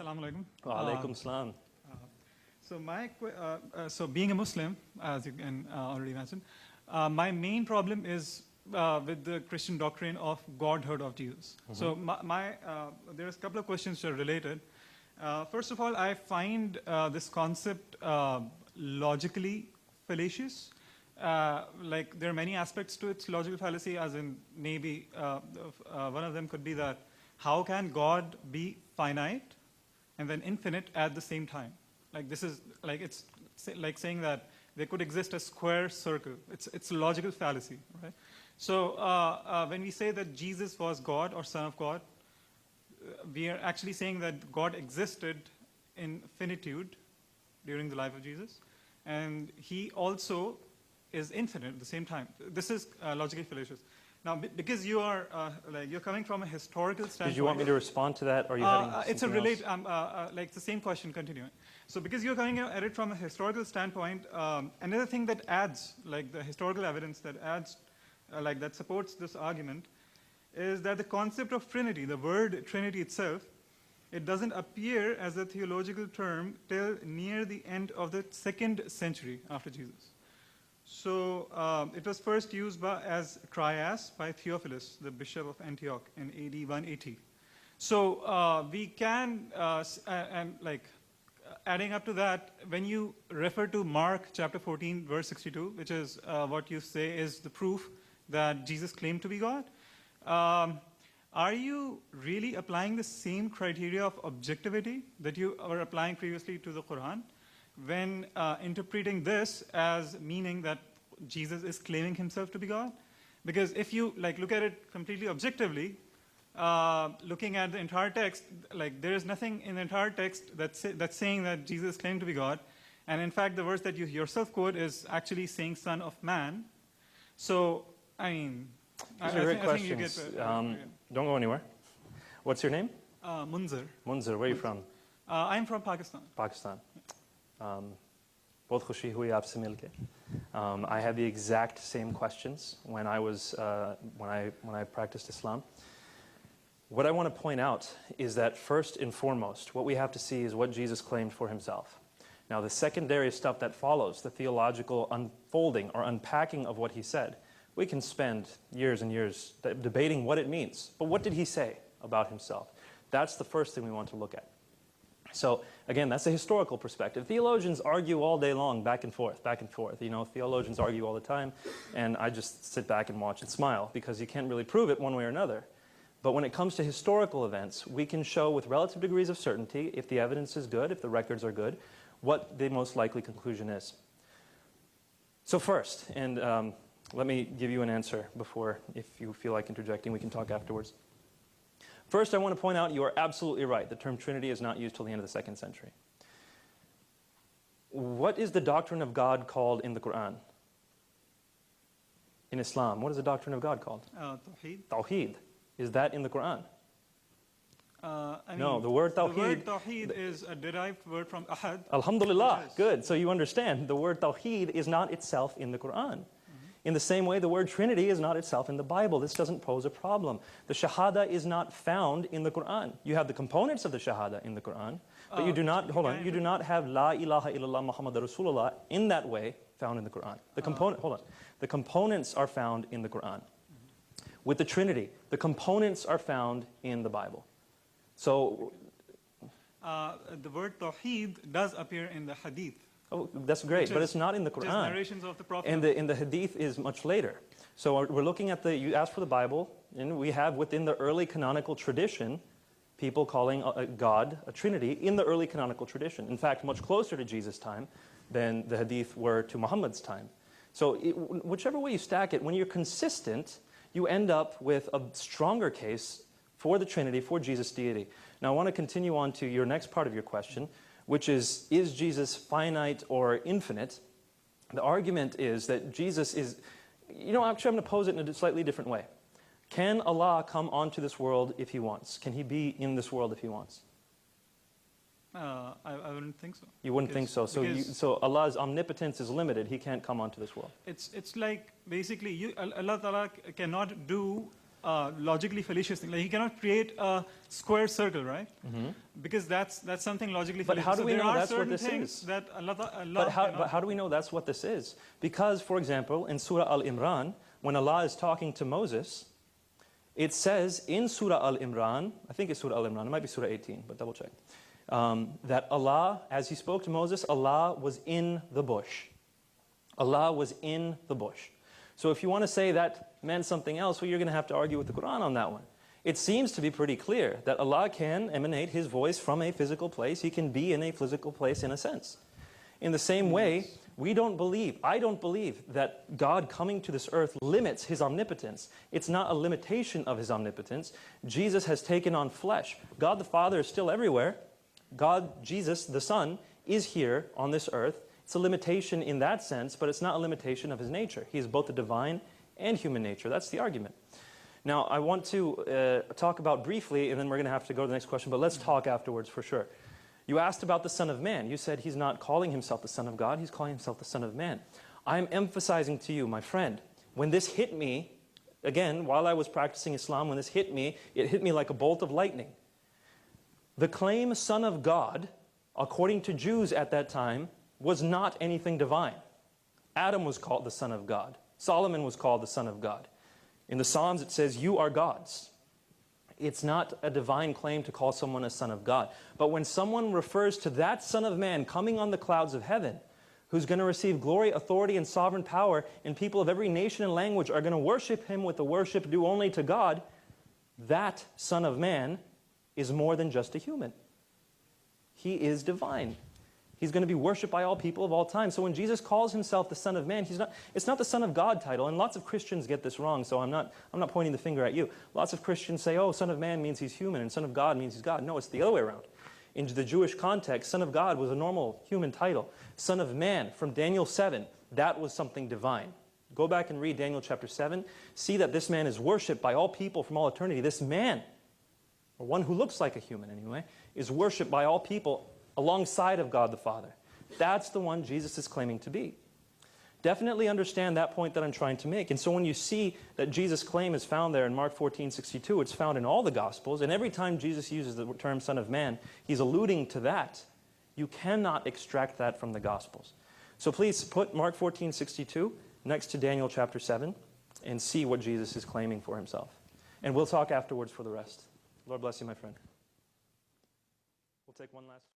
Assalamu alaikum. Wa alaikum salam. So being a Muslim, as you can already imagine, my main problem is with the Christian doctrine of Godhood of Jesus. So there's a couple of questions that are related. First of all, I find this concept logically fallacious. Like there are many aspects to its logical fallacy, as in maybe one of them could be that how can God be finite and then infinite at the same time? Like this is like it's like saying that there could exist a square circle. It's a logical fallacy, right? So when we say that Jesus was God or Son of God, we are actually saying that God existed in finitude during the life of Jesus, and He also is infinite at the same time. This is logically fallacious. Now, because you are you're coming from a historical standpoint. Did you want me to respond to that, or are you having it's a something relate. else? Like the same question continuing. So, because you're coming at it from a historical standpoint, another thing that adds, like the historical evidence that adds, like that supports this argument, is that the concept of Trinity, the word Trinity itself, it doesn't appear as a theological term till near the end of the 2nd century after Jesus. So it was first used as trias by Theophilus, the bishop of Antioch, in AD 180. So we can, adding up to that, when you refer to Mark chapter 14, verse 62, which is what you say is the proof that Jesus claimed to be God, are you really applying the same criteria of objectivity that you were applying previously to the Quran when interpreting this as meaning that Jesus is claiming himself to be God? Because if you look at it completely objectively, looking at the entire text, there is nothing in the entire text that's saying that Jesus claimed to be God. And in fact, the verse that you yourself quote is actually saying Son of Man. So, I mean, these are great questions. Don't go anywhere. What's your name? Munzir. Munzir, where are you from? I'm from Pakistan. Pakistan. Bahut khushi hui aapse milke. I had the exact same questions when I was when I practiced Islam. What I want to point out is that first and foremost, what we have to see is what Jesus claimed for himself. Now, the secondary stuff that follows, the theological unfolding or unpacking of what he said, we can spend years and years debating what it means. But what did he say about himself? That's the first thing we want to look at. So, again, that's a historical perspective. Theologians argue all day long, back and forth, back and forth. You know, theologians argue all the time, and I just sit back and watch and smile because you can't really prove it one way or another. But when it comes to historical events, we can show with relative degrees of certainty, if the evidence is good, if the records are good, what the most likely conclusion is. So first, and let me give you an answer before, if you feel like interjecting, we can talk afterwards. First, I want to point out you are absolutely right. The term Trinity is not used till the end of the 2nd century. What is the doctrine of God called in the Quran? In Islam, what is the doctrine of God called? Tawheed. Tawheed. Is that in the Quran? No, the word Tawheed. The word Tawheed is a derived word from Ahad. Alhamdulillah, good. So you understand, the word Tawheed is not itself in the Quran. In the same way, the word Trinity is not itself in the Bible. This doesn't pose a problem. The Shahada is not found in the Quran. You have the components of the Shahada in the Quran, but you do not, hold on, you do not have La ilaha illallah Muhammad Rasulullah in that way found in the Quran. The components are found in the Quran. With the Trinity, the components are found in the Bible. So, the word Tawheed does appear in the Hadith. Oh, that's great, but it's not in the Quran. Narrations of the Prophet. And the Hadith is much later. So we're looking at you asked for the Bible, and we have within the early canonical tradition, people calling a God a Trinity in the early canonical tradition. In fact, much closer to Jesus' time than the Hadith were to Muhammad's time. So whichever way you stack it, when you're consistent, you end up with a stronger case for the Trinity, for Jesus' deity. Now I want to continue on to your next part of your question, which is Jesus finite or infinite? The argument is that Jesus is, actually I'm going to pose it in a slightly different way. Can Allah come onto this world if He wants? Can He be in this world if He wants? I wouldn't think so. You wouldn't think so. So Allah's omnipotence is limited. He can't come onto this world. It's like basically Allah Ta'ala cannot do logically fallacious thing. Like he cannot create a square circle, right? Because that's something logically But fallacious. how do So we there know are that's what certain this things is? that Allah But cannot how do we know that's what this is? Because, for example, in Surah Al-Imran, when Allah is talking to Moses, it says in Surah Al-Imran, I think it's Surah Al-Imran, it might be Surah 18, but double check, that Allah, as he spoke to Moses, Allah was in the bush. Allah was in the bush. So if you want to say that meant something else, well, you're going to have to argue with the Quran on that one. It seems to be pretty clear that Allah can emanate His voice from a physical place. He can be in a physical place in a sense. In the same way, I don't believe that God coming to this earth limits His omnipotence. It's not a limitation of His omnipotence. Jesus has taken on flesh. God the Father is still everywhere. God, Jesus, the Son, is here on this earth. It's a limitation in that sense, but it's not a limitation of His nature. He is both the divine and human nature. That's the argument. Now, I want to talk about briefly, and then we're going to have to go to the next question, but let's talk afterwards for sure. You asked about the Son of Man. You said He's not calling Himself the Son of God, He's calling Himself the Son of Man. I'm emphasizing to you, my friend, when this hit me, again, while I was practicing Islam, when this hit me, it hit me like a bolt of lightning. The claim Son of God, according to Jews at that time, was not anything divine. Adam was called the Son of God. Solomon was called the Son of God. In the Psalms it says, you are gods. It's not a divine claim to call someone a son of God. But when someone refers to that Son of Man coming on the clouds of heaven, who's going to receive glory, authority, and sovereign power, and people of every nation and language are going to worship Him with the worship due only to God, that Son of Man is more than just a human. He is divine. He's going to be worshipped by all people of all time. So when Jesus calls Himself the Son of Man, it's not the Son of God title. And lots of Christians get this wrong, so I'm not pointing the finger at you. Lots of Christians say, oh, Son of Man means He's human, and Son of God means He's God. No, it's the other way around. In the Jewish context, Son of God was a normal human title. Son of Man, from Daniel 7, that was something divine. Go back and read Daniel chapter 7. See that this man is worshipped by all people from all eternity. This man, or one who looks like a human anyway, is worshipped by all people alongside of God the Father. That's the one Jesus is claiming to be. Definitely understand that point that I'm trying to make. And so when you see that Jesus' claim is found there in Mark 14:62, it's found in all the Gospels, and every time Jesus uses the term Son of Man, He's alluding to that. You cannot extract that from the Gospels. So please put Mark 14:62 next to Daniel chapter 7 and see what Jesus is claiming for Himself. And we'll talk afterwards for the rest. Lord bless you, my friend. We'll take one last.